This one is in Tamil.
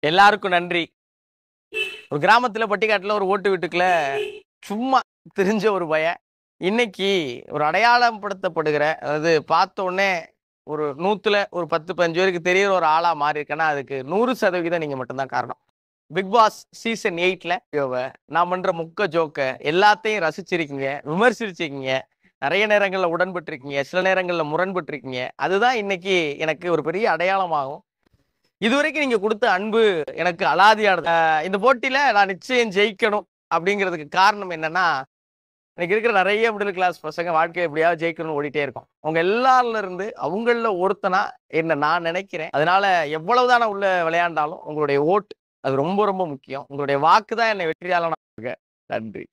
எல்லாருக்கும் நன்றி. ஒரு கிராமத்துல பட்டிக்காட்டுல ஒரு ஓட்டு வீட்டுக்குள்ள சும்மா தெரிஞ்ச ஒரு பையன் இன்னைக்கு ஒரு அடையாளம் படுத்தப்படுகிற, அதாவது பார்த்த உடனே ஒரு 100ல ஒரு 10, 15 பேருக்கு தெரியிற ஒரு ஆளா மாறி இருக்கேன்னா அதுக்கு 100% நீங்க மட்டும்தான் காரணம். பிக் பாஸ் சீசன் 8ல நான் பண்ற முக்க ஜோக்க எல்லாத்தையும் ரசிச்சிருக்கீங்க, விமர்சிச்சிருக்கீங்க, நிறைய நேரங்கள்ல உடன்பட்டிருக்கீங்க, சில நேரங்கள்ல முரண்பட்டிருக்கீங்க. அதுதான் இன்னைக்கு எனக்கு ஒரு பெரிய அடையாளமாகும். இதுவரைக்கும் நீங்க கொடுத்த அன்பு எனக்கு அலாதியானது. இந்த போட்டியில நான் நிச்சயம் ஜெயிக்கணும் அப்படிங்கிறதுக்கு காரணம் என்னன்னா, இன்னைக்கு இருக்கிற நிறைய மிடில் கிளாஸ் பசங்க வாழ்க்கையை எப்படியாவது ஜெயிக்கணும்னு ஓடிட்டே இருக்கும். அவங்க எல்லாருல இருந்து அவங்கள ஒருத்தனா என்ன நான் நினைக்கிறேன். அதனால எவ்வளவுதான் நான் உள்ள விளையாண்டாலும் உங்களுடைய ஓட் அது ரொம்ப ரொம்ப முக்கியம். உங்களுடைய வாக்கு தான் என்னை வெற்றியாளனா. நன்றி.